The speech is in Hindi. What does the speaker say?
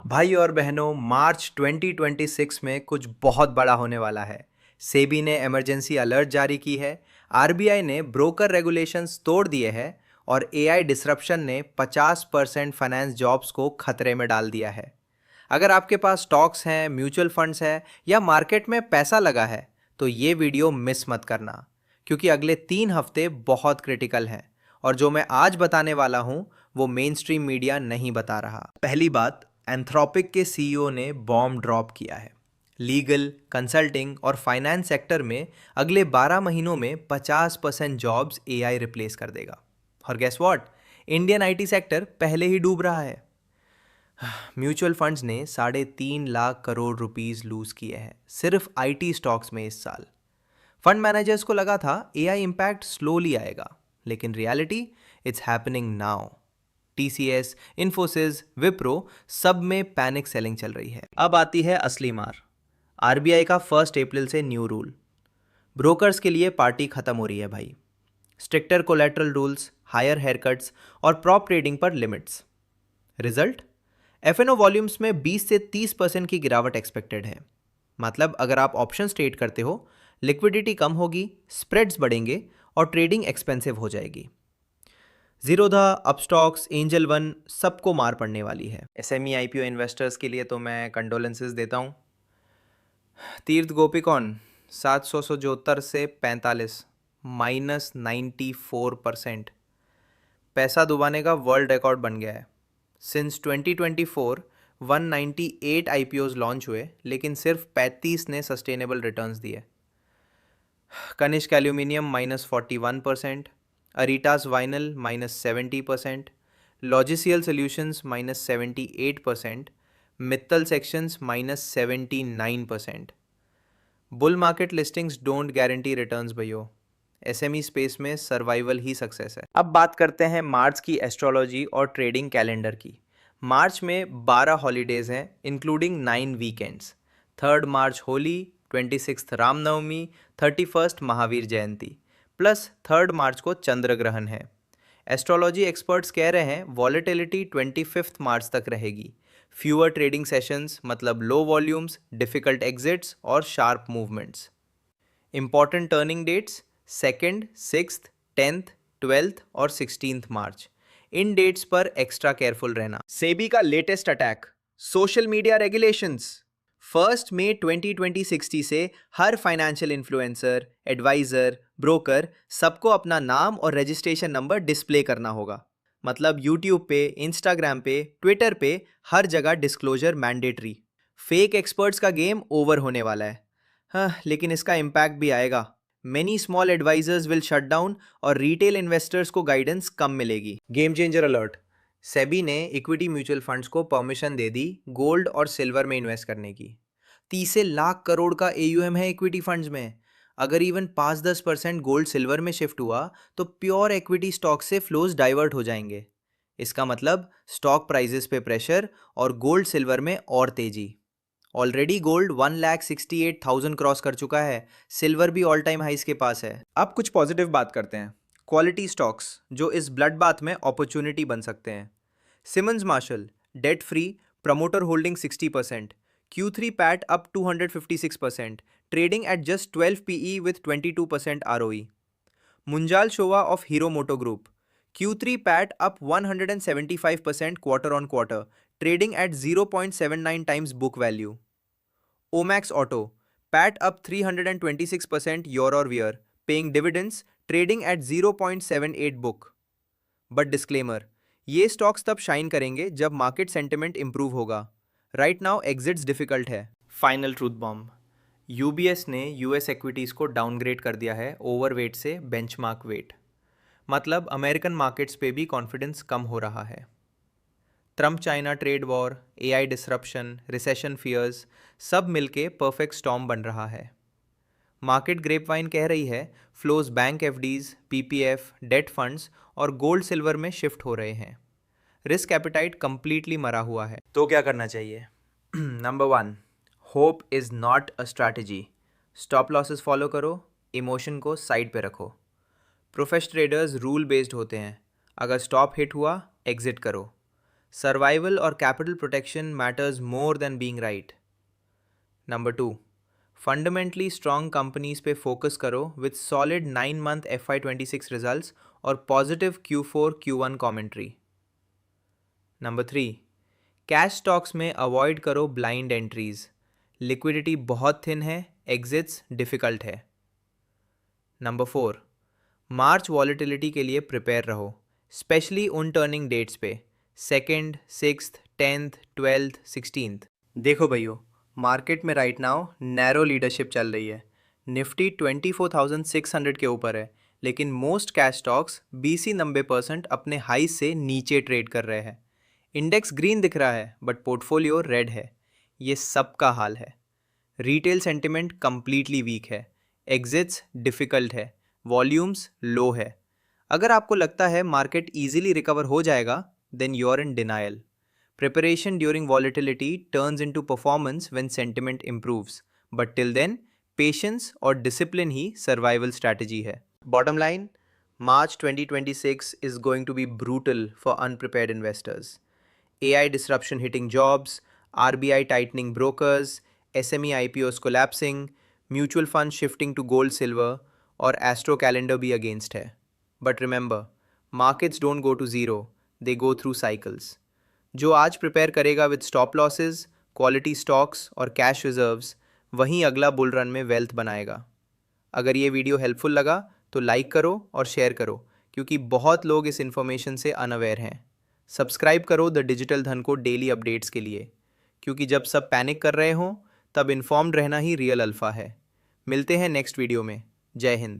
भाई और बहनों, मार्च 2026 में कुछ बहुत बड़ा होने वाला है। सेबी ने इमरजेंसी अलर्ट जारी की है। आरबीआई ने ब्रोकर रेगुलेशंस तोड़ दिए हैं और एआई डिसरप्शन ने 50% फाइनेंस जॉब्स को खतरे में डाल दिया है। अगर आपके पास स्टॉक्स हैं, म्यूचुअल फंड्स हैं या मार्केट में पैसा लगा है तो ये वीडियो मिस मत करना, क्योंकि अगले 3 हफ्ते बहुत क्रिटिकल हैं और जो मैं आज बताने वाला हूँ वो मेन स्ट्रीम मीडिया नहीं बता रहा। पहली बात, एंथ्रोपिक के सीईओ ने बॉम्ब ड्रॉप किया है। लीगल, कंसल्टिंग और फाइनेंस सेक्टर में अगले 12 महीनों में 50% जॉब्स एआई रिप्लेस कर देगा। और guess what, Indian IT sector पहले ही डूब रहा है। म्यूचुअल फंड्स ने 3.5 लाख करोड़ रुपीस लूज किए हैं सिर्फ आईटी स्टॉक्स में इस साल। फंड मैनेजर्स को लगा था एआई इम्पैक्ट स्लोली आएगा, लेकिन reality, it's happening now. TCS, Infosys, Wipro, सब में पैनिक सेलिंग चल रही है। अब आती है असली मार। आरबीआई का 1 अप्रैल से न्यू रूल। ब्रोकर्स के लिए पार्टी खत्म हो रही है भाई। Stricter collateral rules, higher haircuts और प्रॉप ट्रेडिंग पर लिमिट्स। रिजल्ट, एफएनओ वॉल्यूम्स में 20 से 30% की गिरावट एक्सपेक्टेड है। मतलब अगर आप ऑप्शन ट्रेड करते हो, लिक्विडिटी कम होगी, स्प्रेड्स बढ़ेंगे और ट्रेडिंग एक्सपेंसिव हो जाएगी। जीरोधा, अपस्टॉक्स, एंजल वन, सबको मार पड़ने वाली है। एसएमई आईपीओ इन्वेस्टर्स के लिए तो मैं कंडोलेंसेस देता हूँ। तीर्थ गोपीकॉन 774 से 45, -94%। पैसा डुबाने का वर्ल्ड रिकॉर्ड बन गया है। सिंस 2024 198 आईपीओज लॉन्च हुए, लेकिन सिर्फ 35 ने सस्टेनेबल रिटर्न्स दिए। कनिष्क एल्यूमिनियम -41%, अरीटास वाइनल -70%, लॉजिसियल solutions -78%, Mittal sections -79%। Bull market listings don't guarantee returns भैया। एसएमई स्पेस में सर्वाइवल ही सक्सेस है। अब बात करते हैं मार्च की एस्ट्रोलॉजी और ट्रेडिंग कैलेंडर की। मार्च में 12 हॉलीडेज हैं, इंक्लूडिंग 9 वीकेंड्स। 3 मार्च होली, 26 रामनवमी, 31 महावीर जयंती, प्लस 3 मार्च को चंद्र ग्रहण है। एस्ट्रोलॉजी एक्सपर्ट्स कह रहे हैं वॉलेटिलिटी 25 मार्च तक रहेगी। फ्यूअर ट्रेडिंग सेशंस मतलब लो वॉल्यूम्स, डिफिकल्ट एग्जिट्स और sharp movements. Important turning dates 2nd, 6th, 10th, 12th और 16th मार्च। इन डेट्स पर एक्स्ट्रा केयरफुल रहना। सेबी का latest attack, social media regulations. 1 मई 2020 से हर फाइनेंशियल इन्फ्लुएंसर, एडवाइजर, ब्रोकर, सबको अपना नाम और रजिस्ट्रेशन नंबर डिस्प्ले करना होगा। मतलब यूट्यूब पे, इंस्टाग्राम पे, ट्विटर पे, हर जगह डिस्क्लोजर मैंडेटरी। फेक एक्सपर्ट्स का गेम ओवर होने वाला है। हाँ, लेकिन इसका इम्पैक्ट भी आएगा। Many small advisors will shut down और रिटेल इन्वेस्टर्स को गाइडेंस कम मिलेगी। गेम चेंजर अलर्ट, सेबी ने इक्विटी म्यूचुअल फंड्स को परमिशन दे दी गोल्ड और सिल्वर में इन्वेस्ट करने की। 30 लाख करोड़ का एयूएम है इक्विटी फंड्स में। अगर इवन 5-10% गोल्ड सिल्वर में शिफ्ट हुआ तो प्योर इक्विटी स्टॉक से फ्लोज डाइवर्ट हो जाएंगे। इसका मतलब स्टॉक प्राइजेस पे प्रेशर और गोल्ड सिल्वर में और तेजी। ऑलरेडी गोल्ड 1,68,000 क्रॉस कर चुका है, सिल्वर भी ऑल टाइम हाइस के पास है। अब कुछ पॉजिटिव बात करते हैं। क्वालिटी स्टॉक्स जो इस ब्लड बाथ में अपॉर्चुनिटी बन सकते हैं। Simmonds Marshall, debt free, promoter holding 60%, Q3 PAT up 256%, trading at just 12 PE with 22% ROE। Munjal Showa of Hero Moto group, Q3 PAT up 175% quarter on quarter, trading at 0.79 times book value. Omax Auto, PAT up 326% year or year, paying dividends, trading at 0.78 book. But disclaimer, ये स्टॉक्स तब शाइन करेंगे जब मार्केट सेंटिमेंट इंप्रूव होगा। राइट नाउ एग्जिट्स डिफिकल्ट है। फाइनल ट्रूथ बॉम्ब, यूबीएस ने यूएस एक्विटीज़ को डाउनग्रेड कर दिया है ओवरवेट से बेंचमार्क वेट। मतलब अमेरिकन मार्केट्स पे भी कॉन्फिडेंस कम हो रहा है। Trump China trade war, AI disruption, recession fears, सब मिलके परफेक्ट स्टॉर्म बन रहा है। मार्केट ग्रेपवाइन कह रही है flows bank FDs, PPF, date funds और गोल्ड सिल्वर में शिफ्ट हो रहे हैं। रिस्क एपिटाइट कंप्लीटली मरा हुआ है। तो क्या करना चाहिए? Number 1, hope is not a strategy. Stop losses follow करो, इमोशन को साइड पे रखो। प्रोफेशनल ट्रेडर्स रूल बेस्ड होते हैं। अगर स्टॉप हिट हुआ, एग्जिट करो। सर्वाइवल और capital protection matters more than being right. Number 2, fundamentally strong companies पे फोकस करो with solid 9 month FY26 results और positive Q4 Q1 commentary. Number 3, cash stocks में अवॉइड करो ब्लाइंड एंट्रीज, लिक्विडिटी बहुत थिन है, एग्जिट्स डिफिकल्ट है। नंबर 4, मार्च वॉलेटिलिटी के लिए प्रिपेयर रहो, स्पेशली उन टर्निंग डेट्स पे 2nd, 6th, 10th, 12th, 16th। देखो भैया, मार्केट में राइट नाउ नैरो लीडरशिप चल रही है। निफ्टी 24,600 के ऊपर है, लेकिन मोस्ट कैश स्टॉक्स 20-90% अपने हाई से नीचे ट्रेड कर रहे हैं। इंडेक्स ग्रीन दिख रहा है बट पोर्टफोलियो रेड है। ये सबका हाल है। रिटेल सेंटिमेंट कंप्लीटली वीक है, एग्जिट्स डिफिकल्ट है, वॉल्यूम्स लो है। अगर आपको लगता है मार्केट इजीली रिकवर हो जाएगा, then you are in denial. Preparation during volatility turns into performance when sentiment improves. But till then, patience और discipline ही survival strategy है। Bottom line, March 2026 is going to be brutal for unprepared investors. AI disruption hitting jobs, RBI tightening brokers, SME IPOs collapsing, mutual funds shifting to gold silver और Astro calendar भी against है। But remember, markets don't go to zero, they go through cycles. जो आज प्रिपेयर करेगा with stop losses, quality stocks और कैश रिजर्व्स, वहीं अगला बुल रन में वेल्थ बनाएगा। अगर ये वीडियो हेल्पफुल लगा तो लाइक करो और शेयर करो, क्योंकि बहुत लोग इस इन्फॉर्मेशन से अनअवेयर हैं। सब्सक्राइब करो द डिजिटल धन को डेली अपडेट्स के लिए, क्योंकि जब सब पैनिक कर रहे हों तब इन्फॉर्म्ड रहना ही रियल अल्फा है। मिलते हैं नेक्स्ट वीडियो में। जय हिंद।